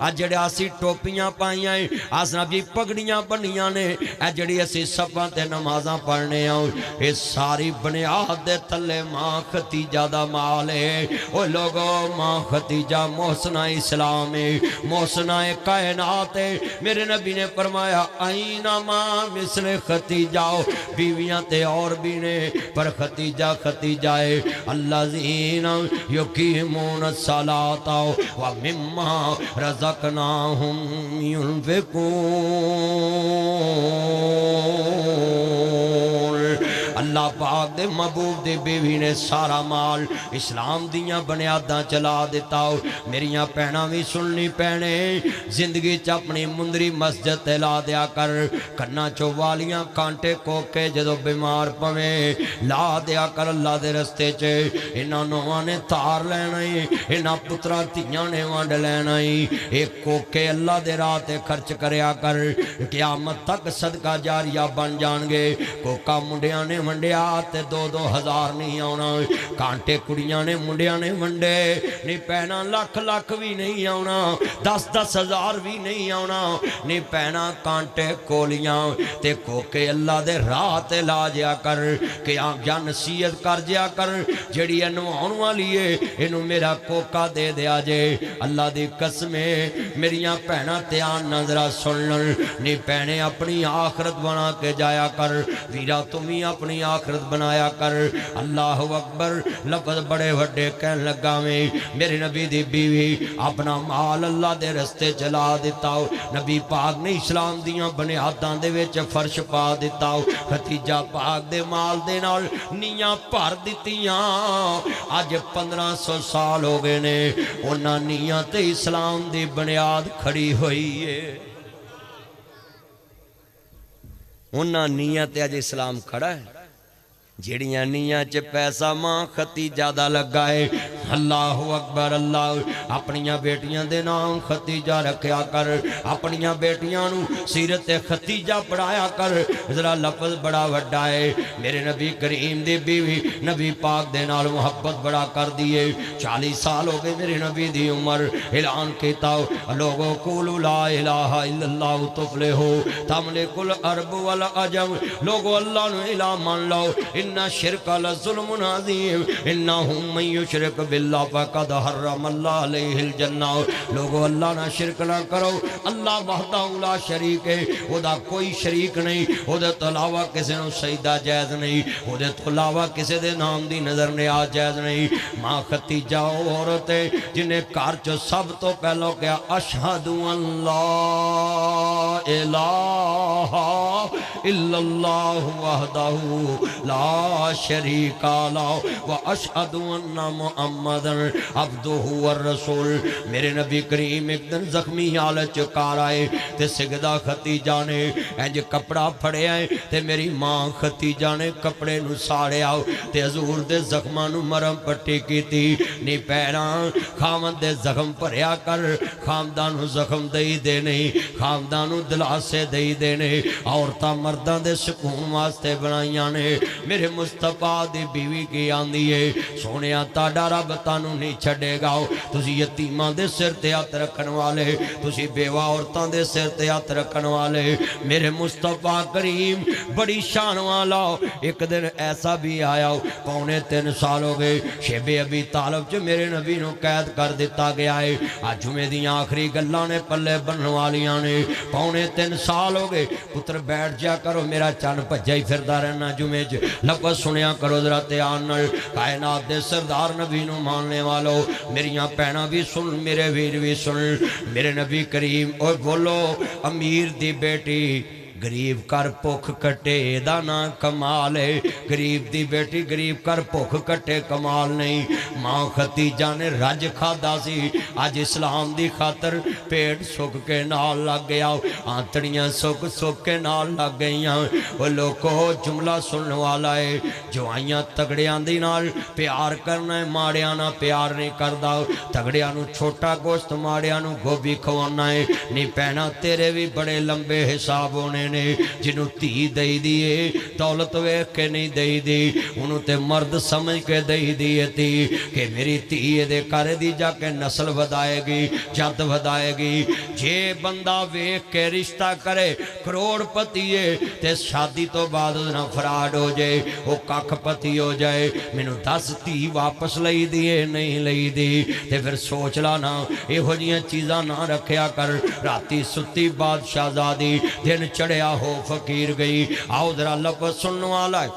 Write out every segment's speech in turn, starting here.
جڑے اسی ٹوپیاں پائیاں آسنا بھی پگڑیاں بنیاں نے اے جڑی اسی سباں تے نمازاں پڑھنے آؤ اے ساری بنیاد دے تلے ماں ختیجہ دا مال ہے او لوگو ماں ختیجہ محسنہ اسلام ہے محسنہ کائنات ہے میرے نبی نے فرمایا آئینہ ماں مثل ختیجہ بیویاں تے اور بھی نے پر ختیجہ ختیجہ ہے الذین یقیمون الصلاۃ و مما رزقناہم ينفقون اللہ پاک دے محبوب دے بیوی نے سارا مال اسلام دیاں بنیاداں چلا دیتا ہو میریاں پہنا بھی سننی پہنے زندگی چ اپنی مندری مسجد لا دیا کر کنا چوالیاں کانٹے کوکے جدو بیمار پویں لا دیا کر اللہ دے رستے چے انہاں نواں نے تار لینا ہی انہاں پترا تیاں نے وانڈ لینا ہی ایک کوکے اللہ دے راہ تے خرچ کریا کر قیامت تک صدقہ جاریہ بن جان گے کوکا منڈیاں نے منڈیا تے 2,000 نہیں آنا کانٹے کڑیاں نے منڈیاں نے منڈے نہیں پہنا لکھ لکھ بھی نہیں آنا 10,000 بھی نہیں آنا نہیں پہنا کانٹے کولیاں تے کوکے اللہ دے راہ تے لا جیا کر کہ آگیا نصیحت کر جیا کر جڑی انوان والی ہے انہوں میرا کوکا دے دیا جے اللہ دی قسمیں میریاں پہنا تیان نظرہ سنن نہیں پہنے اپنی آخرت بنا کے جایا کر ویرا تمہیں اپنی آخرت بنایا کر اللہ اکبر لفظ بڑے وڈے کہن لگا میں میرے نبی دی بیوی اپنا مال اللہ دے رستے چلا دیتا ہو نبی پاک نے اسلام دیاں بنیاداں دے وچ فرش پا دیتا ہو ختیجہ پاک دے مال دے نال نیاں بھر دتیاں آج 1500 سال ہو گئے نے انہاں نیاں تے اسلام دی بنیاد کھڑی ہوئی ہے انہاں نیاں تے آج اسلام کھڑا ہے جڑیاں نیاں چ پیسہ ماں ختیجہ دا لگا ہے اللہ اکبر اللہ اپنیاں بیٹیاں دے نام ختیجہ رکھیا کر اپنیاں بیٹیاں نو سیرت ختیجہ پڑھایا کر ذرا لفظ بڑا وڈا ہے میرے نبی کریم دے بیوی نبی پاک دے نال محبت بڑا کر دیئے 40 سال ہو گئے میرے نبی دی عمر اعلان کیتا لوگوں قولوا لا الہ الا اللہ تفلحوا تملک الارض والعجم لوگوں اللہ نو الہ مان لو ان شرک لظلم عظیم انہم من یشرک باللہ فقد حرم اللہ علیہ الجنہ لوگوں اللہ نہ شرک نہ کرو اللہ وحدہ لا شریک ہے وہ دا کوئی شریک نہیں وہ دے تو علاوہ کسی نو سجدہ جائز نہیں وہ دے تو علاوہ کسی دے نام دی نظر نیاز جائز نہیں ماں ختیجہ عورت ہے جنہیں کار چو سب تو پہلو کیا اشہد ان لا الہ الا اللہ وحدہ لا شریک له واشهد ان محمد عبدہ والرسول میرے نبی کریم ایک دن زخمی حالت چکار آئے تے سجدہ ختیجہ نے انج کپڑا پھڑے آئے تے میری ماں ختیجہ نے کپڑے نو ساڑے آؤ تے حضور دے زخماں نو مرم پٹی کی تھی نی پیرا خامد دے زخم پھریا کر خامدان نو زخم دئی دے نہیں خامدان نو دلاسے دئی دے نہیں عورتاں مرداں دے سکون واسطے بنائیاں نے میرے مصطفیٰ دی بیوی کی آندی ہے سونیا تاڑا رب تانو نہیں چھڑے گاؤ تسی یتیماں دے سر تے ہاتھ رکھن والے تسی بیوہ عورتاں دے سر تے ہاتھ رکھن والے میرے مصطفیٰ کریم بڑی شان والا ایک دن ایسا بھی آیا 3.25 سال ہو گئے شیب ابی طالب جو میرے نبی نو قید کر دیتا گیا ہے آج جمعے دیاں آخری گلاں نے پلے بنن والیاں نے 3.25 سال ہو گئے پتر بیٹھ جا کرو میرا چان پجائی پھردا رہنا جمعے لفظ سنیا کرو ذرا تیان نال کائنات دے سردار نبی نو ماننے والو میریاں پہنا بھی سن میرے ویر بھی سن میرے نبی کریم اور بولو امیر دی بیٹی گریب کر پوکھ کٹے دانا کمال ہے گریب دی بیٹی گریب کر پوکھ کٹے کمال نہیں ماں ختیجہ نے رج کھادا سی آج اسلام دی خاطر پیٹ سکھ کے نال لگ گیا آنتڑیاں سکھ سکھ کے نال لگ گئیاں وہ لوگو جملہ سننے والا ہے جو آئیاں تگڑیاں دی نال پیار کرنا ہے ماڑیاں نہ پیار نہیں کردہ تگڑیاں نو چھوٹا گوشت ماڑیاں نو گوبھی کھوانا ہے نہیں پہنا تیرے بھی بڑے لمبے حساب ہونے نے جنوں دھی دئی دیے دولت ویکھ کے نہیں دئی دی انہوں تے مرد سمجھ کے دئی دیے تھی کہ میری دھی دے کر دی جا کے نسل ودائے گی جد ودائے گی جے بندہ ویکھ کے رشتہ کرے کروڑ پتیے تے شادی تو بعد نہ فراڈ ہو جائے وہ ککھ پتی ہو جائے مینوں دس دھی واپس لئی دیے نہیں لئی دی تے پھر سوچ لانا یہ جیاں چیزاں نہ رکھیا کر راتی ستی بادشاہ زادی دن چڑھیا ہو فقیر گئی آؤ ذرا لفظ سننے والا ہے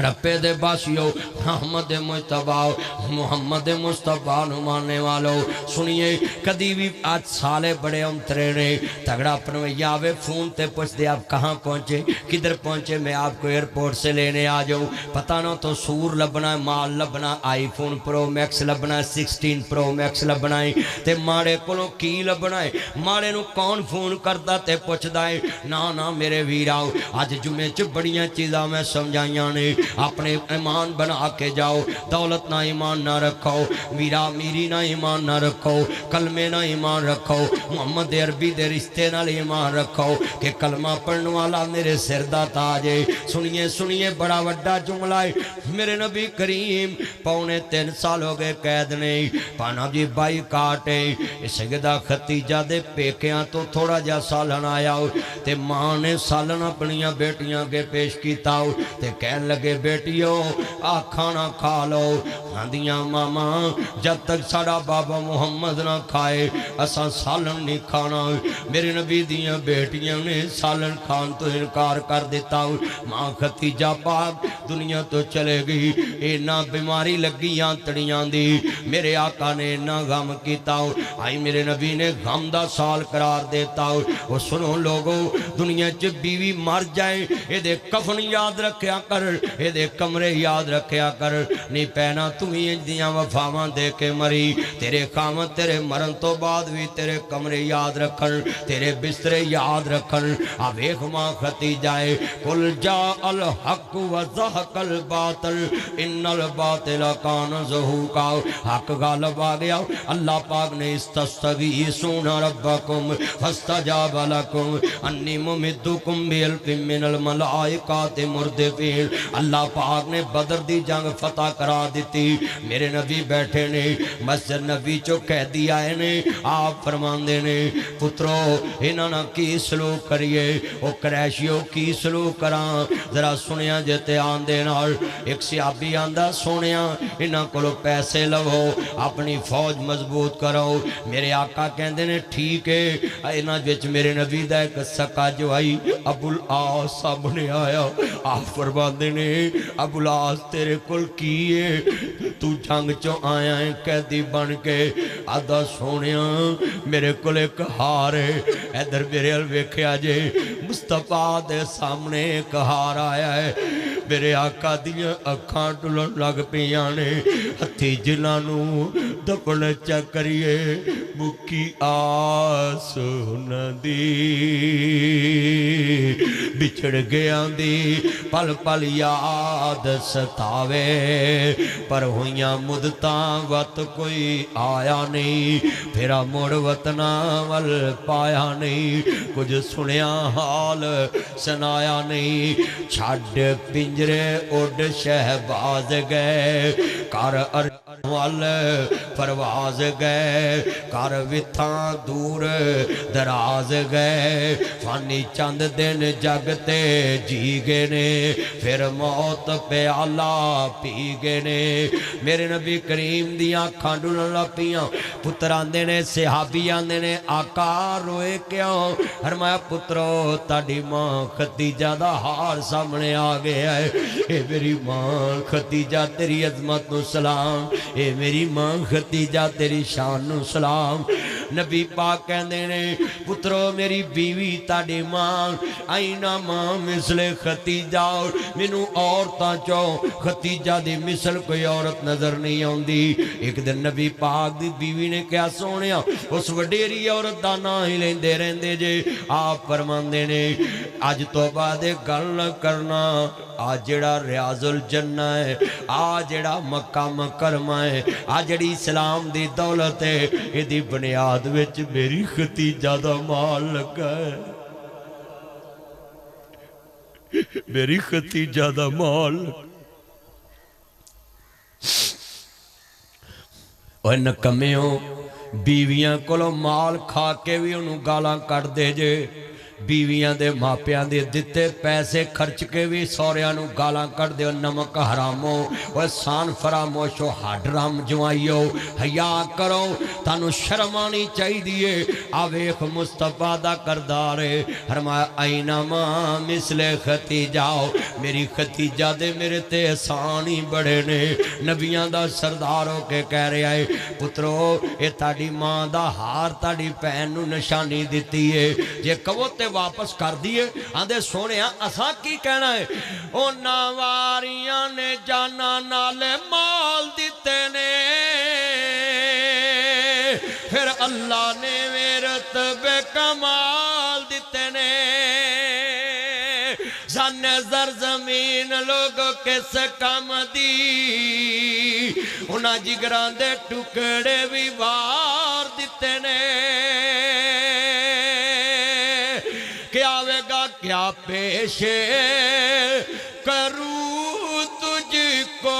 رپے دے باسیو محمد مجتبہ محمد مصطفیٰ نمانے والو سنیے کدی بھی آج سالے بڑے امترے نے تگڑا پنویا آوے فون تے پوچھ دے آپ کہاں پہنچے کدھر پہنچے میں آپ کو ایئرپورٹ سے لینے آ جاؤں پتہ نہ تو سور لبنا ہے مال لبنا آئی فون پرو میکس لبنا ہے 16 پرو میکس لبنا ہے تے ماڑے کولوں کی لبنا ہے ماڑے نو کون فون کردا تے پوچھ دائے نا میرے ویراؤ آج جمعے چ بڑیاں چیزاں میں سمجھائیاں نے اپنے ایمان بنا کے جاؤ دولت نہ ایمان نہ رکھو میرا میری نہ ایمان نہ رکھو کلمے نہ ایمان رکھو محمد عربی دے رشتے نہ ایمان رکھو کہ کلمہ پڑھنے والا میرے سر دا تاج ہے سنیے بڑا وڈا جملہ ہے میرے نبی کریم 3.25 سال ہو گئے قید نے پانا جی بائی کاٹے سیدہ ختیجہ دے پیکیاں تو تھوڑا جا سالن آیا ہو تے ماں نے سالن اپنیاں بیٹیاں کے پیش کیتا ہو تے کہن لگے بیٹیوں آ کھانا کھا لو ہاندیاں ماما جب تک ساڑا بابا محمد نہ کھائے اساں سالن نہیں کھانا میرے نبی دیاں بیٹیاں نے سالن کھان تو انکار کر دیتا ہوں ماں ختیجہ پاک دنیا تو چلے گئی اینا بیماری لگی آنتڑیاں دی میرے آقا نے اینا غم کیتا ہوں آئی میرے نبی نے غم دا سال قرار دیتا ہوں وہ سنو لوگوں دنیا چ بیوی مر جائے اے دے کفن یاد رکھیا کر اے دے کمرے یاد رکھیا کر نہیں پہنا تمہیں انجدیاں وفاواں دے کے مری تیرے خامت تیرے مرن تو بعد بھی تیرے کمرے یاد رکھن تیرے بسترے یاد رکھن اب ایک ماں ختیجہ ہے قل جاء الحق وزہق الباطل ان الباطل کان زہوقا حق غالب آ گیا اللہ پاک نے استستغیثون ربکم فاستجاب لکم انی ممدکم بالف من الملائکات مردفین اللہ پاک نے بدر دی جنگ فتح کرا دیتی میرے نبی بیٹھے نے مسجد نبی چو کہہ دیا ہے نے آپ فرماندے نے پترو انہاں کی سلوک کریے او قریشیوں کی سلوک کران ذرا سنیا جتے آندے نال ایک صحابی آندہ سنیا انہاں کولو پیسے لو اپنی فوج مضبوط کرو میرے آقا کہندے نے ٹھیک ہے انہاں وچ میرے نبی دا ایک سکا جو آئی ابو العاص سامنے آیا آپ فرماندے نے ابو العاص تیرے کل کیے تو جنگ چو آیا ہے قیدی بن کے آدھا سونیا میرے کل ایک ہار ہے ادھر میرے الویکھیا جے مصطفیٰ دے سامنے ایک ہار آیا ہے میرے آقا دیاں اکھاں ڈلن لگ پیانے ہتھی جنانو دپن چکریے مکی آس نہ دی بچھڑ گیا دی پل پل یاد ستاوے پر ہویاں مدتاں وقت کوئی آیا نہیں پھرا مڑ وطنا ول پایا نہیں کچھ سنیا حال سنایا نہیں چھڑ پنجرے اڈ شہباز گئے کر وال پرواز گئے کر وتھاں دور دراز گئے فانی چند دن جگتے جی گئے نے پھر موت پیالہ پی گئے نے میرے نبی کریم دیاں کھانڈونا لپیاں پتر آندے نے صحابی آندے نے آقا روئے کیوں فرمایا پترو تاڑی ماں ختیجہ دا ہار سامنے آ گیا ہے اے میری ماں ختیجہ تیری عظمت نو سلام اے میری ماں ختیجہ تیری شان نو سلام نبی پاک کہندے نے پترو میری بیوی تاڑی ماں آئینہ ماں مثل ختیجہ منو عورتاں چو ختیجہ دی مثل کوئی عورت نظر نہیں ہوندی ایک دن نبی پاک دی بیوی نے کیا سونیا اس وڈیری عورت دا نا ہی لیندے رہندے جے آپ فرماندے نے آج تو بعد گل کرنا آج جڑا ریاض الجنہ ہے آج جڑا مکہ مکرمہ ہے آج جڑی اسلام دی دولت ہے یہ دی بنیاد وچ میری ختیجہ دا مال لگا ہے میری ختیجہ دا مال اوہ نکمیوں بیویاں کولو مال کھا کے بھی انہوں گالاں کٹ دے جے بیویاں دے ماپیاں دے دیتے پیسے خرچ کے بھی سوریاں گالاں کر دے نمک حرامو وہ سان فراموشو ہڈرام جوائیو حیا کرو تانو شرمانی چاہی دیئے آویخ مصطفیٰ دا کردارے فرمایا اینما مثل ختیجاؤ میری ختیجہ دے میرے تے احسانی بڑے نے نبیاں دا سرداروں کے کہہ رہے آئے پترو اے تاڑی ماں دا ہار تاڑی پہنو نشانی دیتی ہے جے کبوتے واپس کر دیئے آندھے سونے اساں کی کہنا ہے او ناواریاں نے جانا نالے مال دیتے نے پھر اللہ نے میرت بے کمال دیتے نے زن زر زمین لوگوں کس کم دی انہاں جگران دے ٹکڑے بھی بار دیتے نے کیا آوے گا کیا پیش کروں تجھ کو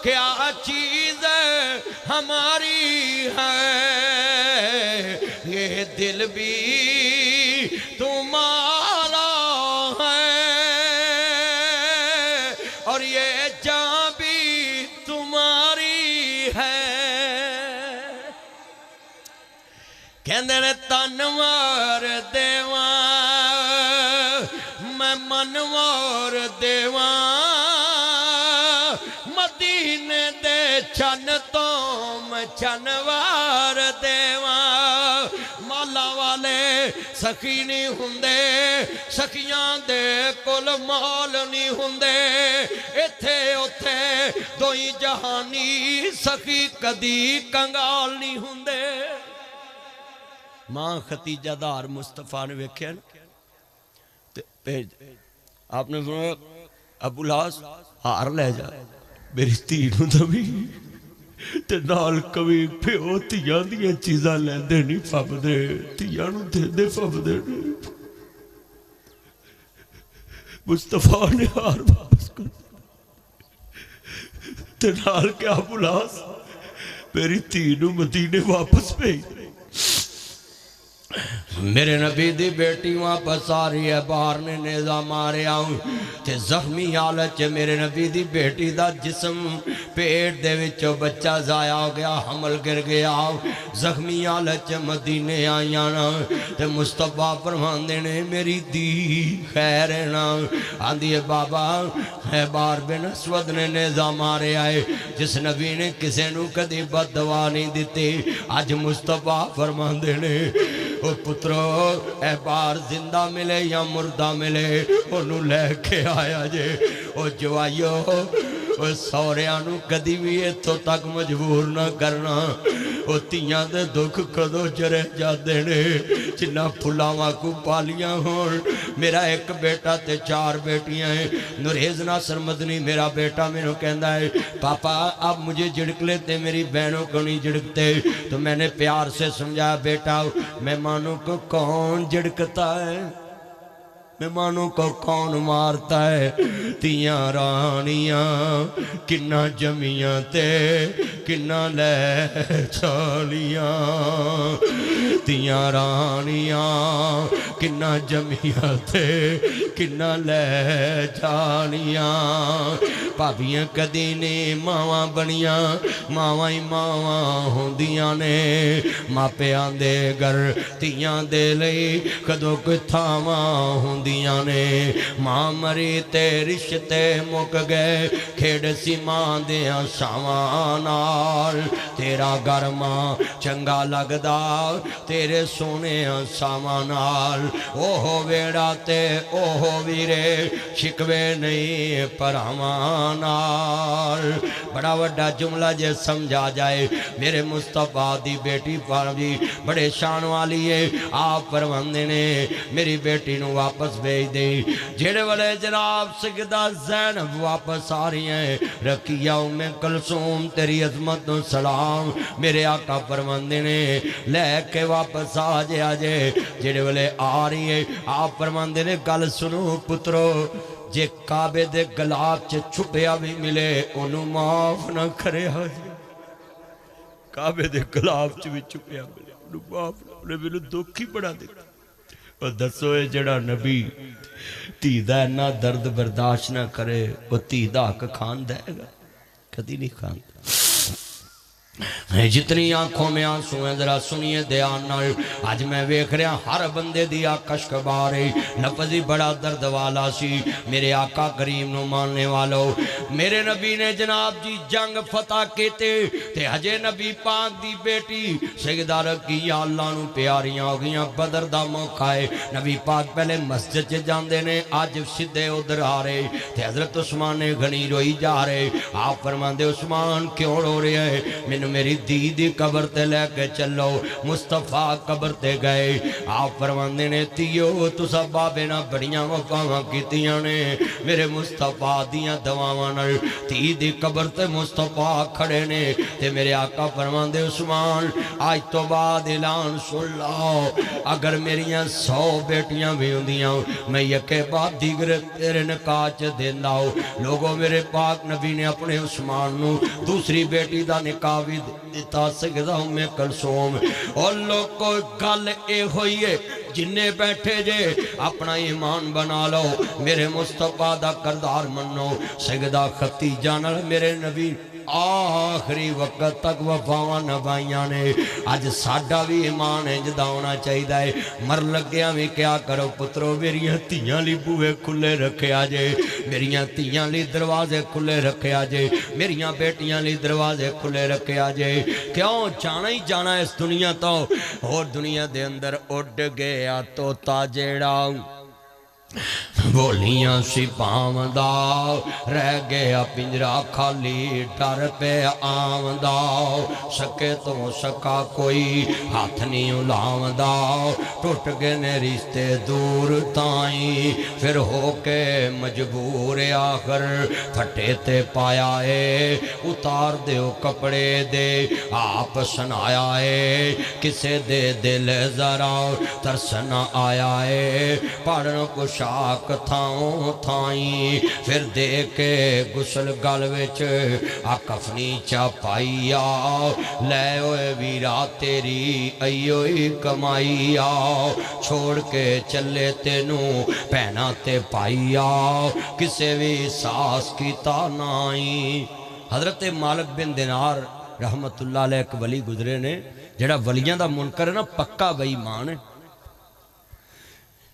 کیا چیز ہماری ہے یہ دل بھی تمہارا ہے اور یہ جان بھی تمہاری ہے کہندے نے تنوار دیوان میں منوار دیوان مدینے دے چن تو میں چنوار دیوان مالا والے سخی نہیں ہوندے سخیاں دے کل مال نہیں ہوندے ایتھے اوتھے دوئی جہانی سخی کدی کنگال نہیں ہوندے ماں ختیجہ دار مصطفیٰ نے ویکھیا آپ نے فرمایا ابو لاس ہار لے جا میری تینوں دبی تے نال کبھی پیو تیاں دیاں چیزاں لیندے نہیں فب دے تیاں نو دے دے فب دے مصطفیٰ نے ہار واپس کر تے نال کیا ابو لاس میری تینوں مدینے واپس پہ میرے نبی دی بیٹی واپس آ رہی ہے باہر نے نیزہ مارے آؤں تے زخمی حالت میرے نبی دی بیٹی دا جسم پیٹ دے وچو بچہ ضائع ہو گیا حمل گر گیا زخمی حالت مدینے آئیانا تے مصطفیٰ فرمان دینے میری دی خیر ہے نا آندھی ہے بابا ہے بار بن اسود نے نیزہ مارے آئے جس نبی نے کسے نو کدی بد دعا نہیں دیتی آج مصطفیٰ فرمان دینے او پترو اے بار زندہ ملے یا مردہ ملے انہوں لے کے آیا جے او جوائیو او سوریانو کدی بھی ایتھو تک مجبور نہ کرنا او تیاں دے دکھ کدو جرے جا دینے جنہ پھلاواں کو پالیاں ہون میرا ایک بیٹا تے 4 بیٹیاں ہیں نوریز ناصر مدنی میرا بیٹا میں نے کہندا ہے پاپا اب مجھے جھڑک لیتے میری بہنوں کو نہیں جھڑکتے تو میں نے پیار سے سمجھایا بیٹا مہمانوں کو کون جھڑکتا ہے مہمانوں کو کون مارتا ہے تیاں رانیاں کنہ جمیاں تے کنہ لے چالیاں تیاں رانیاں کنہ جمیاں تے کنہ لے چالیاں پابیاں کدی نے ماواں بنیاں ماواں ہی ماواں ہوندیاں نے ماپے آندے گر تیاں دے لئی کدو کوئی تھاواں ہوندیاں نے ماں مری تے رشتے مک گئے کھیڑ سی ماں دیاں ساوانال تیرا گھر ماں چنگا لگدا تیرے سونے ساوانال اوہو ویڑا تے اوہو ویرے شکوے نہیں پراوانال بڑا وڈا جملہ جے سمجھا جائے میرے مصطفیٰ دی بیٹی پاوی بڑے شان والی ہے آپ فرماندے نے میری بیٹی نو واپس بھیج دے جڑے والے جناب سیدہ زینب واپس آ رہی ہیں رقیہ ام کلثوم تیری عظمت و سلام میرے آقا فرماندے نے لے کے واپس آ جے جڑے والے آ رہی ہے آپ فرماندے نے گل سنو پترو جے کعبے دے گلاب چے چھپیا بھی ملے انہوں معاف نہ کرے آجے کعبے دے گلاب چے بھی چھپیا ملے انہوں معاف نہ انہیں ملے دکھی بڑا دیتا اور دسوئے جڑا نبی تیدہ نہ درد برداشت نہ کرے وہ تیدہ کا کھان دے گا کدی نہیں کھان دے جتنی آنکھوں میں آنسو ہیں ذرا سنیے دھیان نال آج میں ویکھ رہا ہر بندے دیا کشک بارے لفظی بڑا درد والا سی میرے آقا کریم نو ماننے والو میرے نبی نے جناب جی جنگ فتح کیتے تے حجے نبی پاک دی بیٹی سیدہ رقیہ اللہ نو پیاریاں ہو گیاں بدر دا موقع ہے نبی پاک پہلے مسجد چے جاندے نے آج سدھے ادھر آ رہے تے حضرت عثمان نے گھنی روئی جا رہے آپ فرماندے عثمان کیوں رو رہے ہیں میں میری دیدی قبر تے لے کے چلو مصطفیٰ قبر تے گئے آپ فرماندے نے تیو تو سب بابے نہ بڑیاں وفاواں کیتیاں نے میرے مصطفیٰ دیاں دواواں نال دی قبر تے مصطفیٰ کھڑے نے تے میرے آقا فرماندے عثمان آج تو بعد اعلان سن لاؤ اگر میریاں 100 بیٹیاں بھی ہوندیاں میں یکے بعد دیگر تیرے نکاح چ دیندا ہوں لوگوں میرے پاک نبی نے اپنے عثمان نو دوسری بیٹی دا نکاح بھی دیتا سیدہ ام کلثوم اور لوگ کو گل اے ہوئی ہے جنہیں بیٹھے جے اپنا ایمان بنا لو میرے مصطفیٰ دا کردار منو سیدہ ختیجہ نال میرے نبی آخری وقت تک وفاواں نبھائیاں نے آج ساڈا بھی ایمان انجدا ہونا چاہیے مر لگیاں بھی کیا کرو پترو میریاں تیاں لی بوئے کھلے رکھے آجے میریاں تیاں لی دروازے کھلے رکھے آجے میریاں بیٹیاں لی دروازے کھلے رکھے آجے کیوں جانا ہی جانا اس دنیا تو اور دنیا دے اندر اڈ گیا تو تاجیڑا بولیاں سی پاوندا رہ گیا پنجرا خالی ڈر پہ آوندا سکے تو سکا کوئی ہاتھ نہیں الاوندا ٹوٹ گئے نے رشتے دور تائیں پھر ہو کے مجبور آخر پھٹے تے پایا ہے اتار دیو کپڑے دے آپ سنایا ہے کسے دے دل ذرا ترسنا آیا ہے پڑھن کو شاک تھاؤں تھائیں پھر دے کے گسل گل وچ کفنی چاپائیا لے ہوئے ویرا تیری ایوئی کمائیا چھوڑ کے چلے تینوں پہنا تے پائیا کسے بھی ساس کی تانائی حضرت مالک بن دینار رحمت اللہ علیہ ایک ولی گزرے نے جڑا ولیاں دا منکر ہے نا پکا بئی مان ہے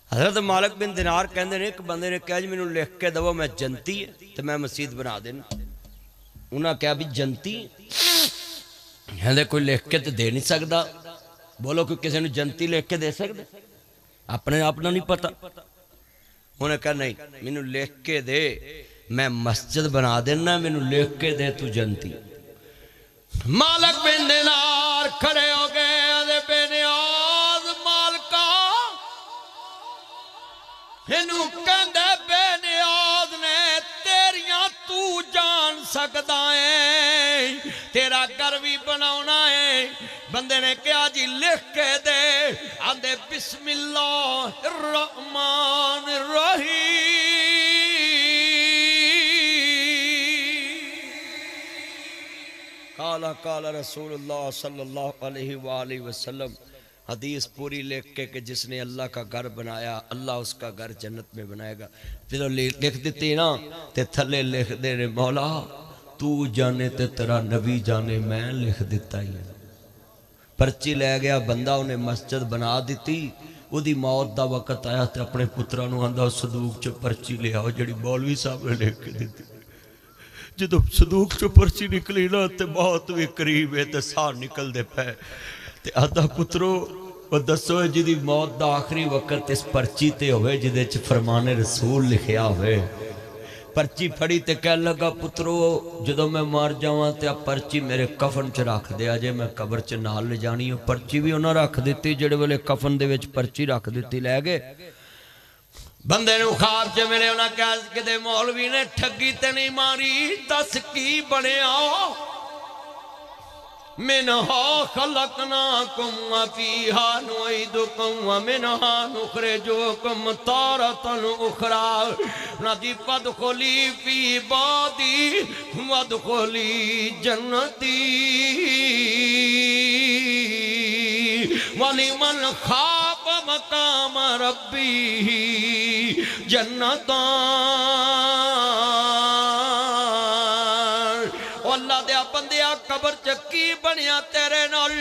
حضرت مالک بن دینار کہندے نے ایک بندے نے کہا جی میں نے لکھ کے دو میں جنتی ہے تو میں مسجد بنا دینا انہاں کہا بھی جنتی کہندے کوئی لکھ کے تو دے نہیں سکتا بولو کہ کسی نے جنتی لکھ کے دے سکتے اپنے اپنا نہیں پتا انہوں نے کہا نہیں میں نے لکھ کے دے میں مسجد بنا دینا میں نے لکھ کے دے تو جنتی مالک بن دینار کھڑے ہو گئے آدھے بے نیاز مالکا انہوں کہندے بے نیاز نے تیریاں تو جان سکتا ہے تیرا گھر بھی بناونا ہے بندے نے کہا جی لکھ کے دے آدھے بسم اللہ الرحمن الرحیم قال رسول اللہ صلی اللہ علیہ وآلہ وسلم حدیث پوری لکھ کے کہ جس نے اللہ کا گھر بنایا اللہ اس کا گھر جنت میں بنائے گا جب لکھ دیتی نا تے تھلے لکھ دے رہے مولا تو جانے تے تیرا نبی جانے میں لکھ دیتا ہی پرچی لے گیا بندہ انہیں مسجد بنا دیتی وہ دی موت دا وقت آیا تے اپنے پترانو آندہ صدوق چو پرچی لے آؤ جڑی مولوی صاحب نے لکھ دیتی جدو صدوق چو پرچی نکلی نا تے موت بھی قریب ہے تے سار نکل دے پہ تے آدھا پترو وہ دسو ہے جدی موت دا آخری وقت اس پرچی تے ہوئے جدے چھ فرمان رسول لکھیا ہوئے پرچی پھڑی تے کہہ لگا پترو جدو میں مار جاواں تے اب پرچی میرے کفن چ رکھ دیا جے میں قبر چ نال لے جانی ہوں پرچی بھی انہاں رکھ دیتی جڑے ویلے کفن دے وچ پرچی رکھ دیتی لے گئے بندے نو خواب چ ملے انہاں کہا کہ مولوی نے ٹھگی تے نہیں ماری دس کی بنیا منہا خلقناکم وفیہا نعیدکم ومنہا نخرجوکم تارةً اخری ندی فادخلی فی عبادی وادخلی جنتی وَلِمَنْ خَافَ مَقَامَ رَبِّهِ جَنَّتَانِ اللہ دیا بندیا قبر چکی بنیا تیرے نال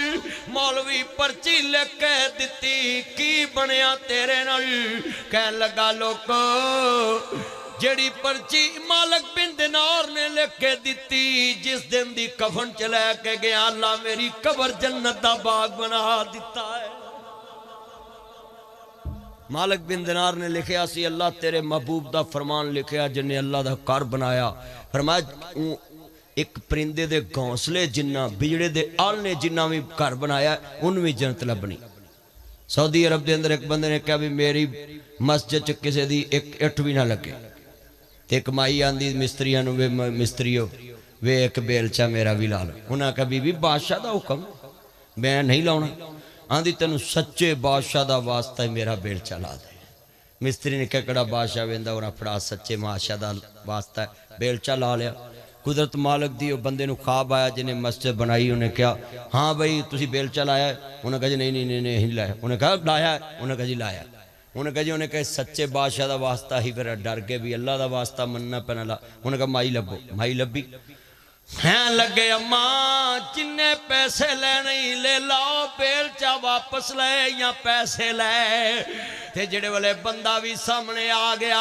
مولوی پرچی لکھ کے دیتی کی بنیا تیرے نال کہن لگا لوگ جڑی پرچی مالک بن دینار نے لکھ کے دیتی جس دن دی کفن چلے کے گیا اللہ میری قبر جنت دا باغ بنا دیتا ہے مالک بن دینار نے لکھیا سی اللہ تیرے محبوب دا فرمان لکھیا جنہیں اللہ دا کار بنایا فرمایا ایک پرندے دے گھونسلے جنہ بجڑے دے آل نے جنہ بھی کار بنایا ان میں جنت لبنی سعودی عرب دے اندر ایک بندے نے کہا بھی میری مسجد چکے دی ایک اٹھ بھی نہ لگے ایک مائی آندی مستریاں نو مستریوں وے ایک بیلچہ میرا بھی لا لو انہاں کہا بی بی بادشاہ دا حکم میں نہیں لاؤنا آندی تینو سچے بادشاہ دا واسطہ میرا بیلچہ لا دے مستری نے کہا کڑا بادشاہ ویندہ انہاں پڑا سچے بادشاہ دا واسطہ بیلچہ لا لیا قدرت مالک دی بندے نو خواب آیا جنہیں مسجد بنائی انہیں کہا ہاں بھئی تسی بیلچہ لایا ہے انہیں کہا جی نہیں لایا انہیں کہا لایا ہے انہیں کہا جی لایا انہیں کہا جی انہیں کہا سچے بادشاہ دا واسطہ ہی پھر ڈر کے بھی اللہ دا واسطہ مننا پہنا لا انہیں کہا مائی لبو مائی لبی ہیں لگے اماں جنہیں پیسے لے نہیں لے لاؤ بیلچہ واپس لے یا پیسے لے تے جڑے والے بندہ بھی سامنے آ گیا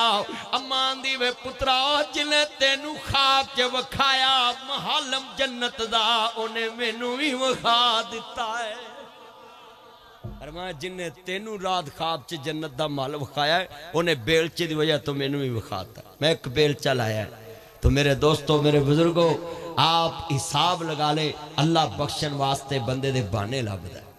اماں دی وے پترا جنہیں تینو خواب چے وکھایا محلم جنت دا انہیں مینو ہی وکھا دیتا ہے فرمایا جنہیں تینو رات خواب چے جنت دا مال وکھایا ہے انہیں بیلچے دی وجہ تو مینو ہی وکھاتا میں ایک بیلچہ لایا ہے تو میرے دوستو میرے بزرگوں آپ حساب لگا لے اللہ بخشن واسطے بندے دے بانے لابدہ ہے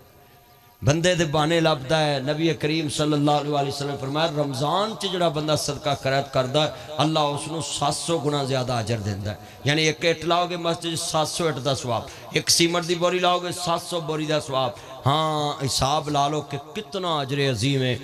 بندے دے بانے لابدہ ہے نبی کریم صلی اللہ علیہ وسلم فرمایا رمضان چ جڑا بندہ صدقہ خیرات کردا ہے اللہ اس نو 700 گنا زیادہ اجر دیندا ہے یعنی ایک اٹ لاؤ گے مسجد 700 اٹ دا ثواب ایک سیمنٹ دی بوری لاؤ گے 700 بوری دا ثواب ہاں حساب لا لو کہ کتنا اجر عظیم ہے